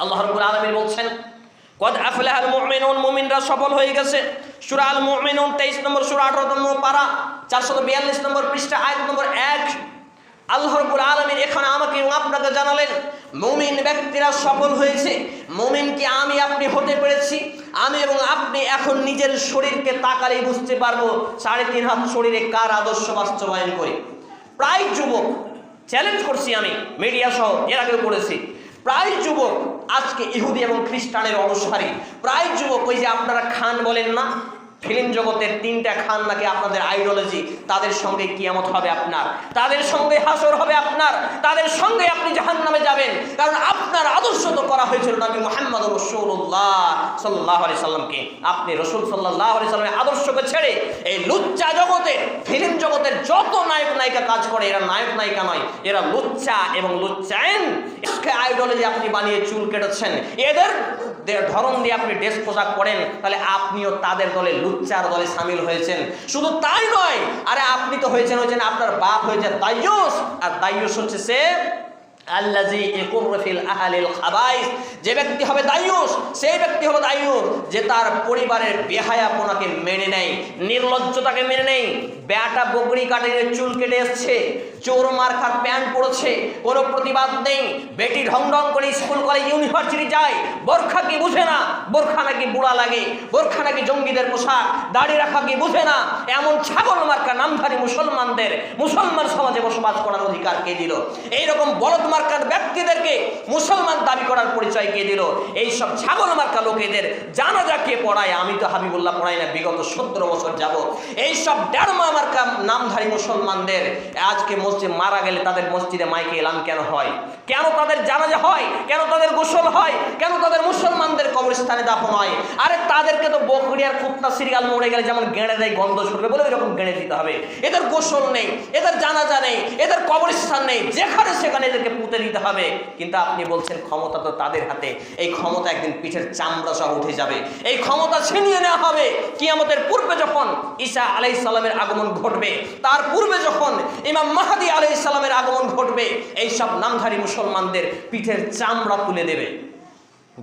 আল্লাহ রাব্বুল আলামিন বলছেন কদ আফলাহাল মুমিনুন, মুমিনরা সফল হয়ে গেছে। সূরা আল মুমিনুন 23 নম্বর সূরা 18 নম্বর পারা 442 নম্বর পৃষ্ঠা আয়াত নম্বর 1। আল্লাহ রাব্বুল আলামিন এখানে আমাকে এবং আপনাকে জানালেন মুমিন ব্যক্তিরা সফল হয়েছে। মুমিন কি আমি আপনি হতে পেরেছি? আমি এবং আপনি এখন নিজের শরীরকে তাকালেই বুঝতে পারবো 3.5 হাত শরীরে কার আদর্শ বাস্তবায়ন করি। প্রায় যুবক, চ্যালেঞ্জ করছি আমি, মিডিয়া সহ এর আগেও করেছি, প্রায় যুবক আজকে ইহুদি এবং খ্রিস্টানের অনুসারী। প্রায় যুবক ওই যে আপনারা খান বলেন না, ফিল্ম জগতের 3টা খান নাকি আপনাদের আইডিওলজি, তাদের সঙ্গে কিয়ামত হবে আপনার, তাদের সঙ্গে হাসর হবে আপনার, তাদের সঙ্গে আপনি জাহান্নামে যাবেন। কারণ আপনার আদর্শ তো করা হয়েছিল নবী মুহাম্মদ রাসূলুল্লাহ সাল্লাল্লাহু আলাইহি সাল্লামকে। আপনি রাসূল সাল্লাল্লাহু আলাইহি সাল্লামের আদর্শকে ছেড়ে এই লুচ্চা জগতে, ফিল্ম জগতের যত নায়ক নায়িকা কাজ করে, এরা নায়ক নায়িকা নয়, এরা লুচ্চা এবং লুচ্চায়ন আইডিওলজি আপনি বানিয়ে চুল কেটেছেন। এদের ধরন দিয়ে আপনি ড্রেস পোশাক পরেন, তাহলে আপনিও তাদের দলে লুচ্চার দলে সামিল হয়েছেন। শুধু তাই নয়, আরে আপনি তো হয়েছেন আপনার বাপ হয়েছে দাইয়ুস, আর দাইয়ুস হচ্ছে সে আল্লাযী ইয়াকুরু ফিল আহলিল খাবাইস। যে ব্যক্তি হবে দাইয়ুস, সেই ব্যক্তি হবে দাইয়ুস যে তার পরিবারের বেহায়াপনাকে মেনে নেয়, নির্লজ্জতাকে মেনে নেয়। বেটা বকরি কাটিয়ে চুল কেটে এসছে, চোর মার্কার প্যান্ট পরেছে, কোনো প্রতিবাদ নেই। বেটি ঢং ঢং করে স্কুল কলেজ ইউনিভার্সিটি যায়, বোরখা কি বুঝে না, বোরখা নাকি বুড়া লাগে, বোরখা নাকি জঙ্গিদের পোশাক, দাড়ি রাখা কি বুঝে না। এমন ছাগল মার্কা নামধারী মুসলমানদের মুসলমান সমাজে বসবাস করার অধিকার কে দিল? এইরকম বলদ মার্কার ব্যক্তিদেরকে মুসলমান দাবি করার পরিচয় কে দিল? এই সব ছাগল মার্কা লোকেদের জানাজা কে পড়ায়? আমি তো হাবিবুল্লাহ পড়াই না বিগত 17 বছর যাব। এই সব ডেরমা মার্কা নামধারী মুসলমানদের আজকে মসজিদ মারা গেলে তাদের মসজিদে মাইকে এলান কেন হয়? কেন তাদের জানাজা হয়? কেন তাদের গোসল হয়? কেন তাদের মুসলমানদের কবরস্থানে দাফন হয়? আরে তাদেরকে তো বকরি আর কুত্তা সিরিয়াল মরে গেলে যেমন গেঁড়ে দেয়, গন্ধ ছুটবে বলে এরকম গেঁড়ে দিতে হবে। এদের গোসল নেই, এদের জানাজা নেই, এদের কবরস্থান নেই, যেখানে সেখানে এদেরকে পুঁতে দিতে হবে। কিন্তু আপনি বলছেন ক্ষমতা তো তাদের হাতে। এই ক্ষমতা একদিন পিঠের চামড়া সহ উঠে যাবে। এই ক্ষমতা ছিনিয়ে নেওয়া হবে কিয়ামতের পূর্বে, যখন ঈসা আলাইহিস সালামের আগমন ঘটবে, তার পূর্বে যখন ইমাম মাহদী আলাইহিস সালামের আগমন ঘটবে। এই সব নামধারী মুসলমানদের পিঠের চামড়া তুলে দেবে।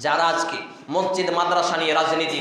যারা আজকে মসজিদ মাদ্রাসা নিয়ে রাজনীতি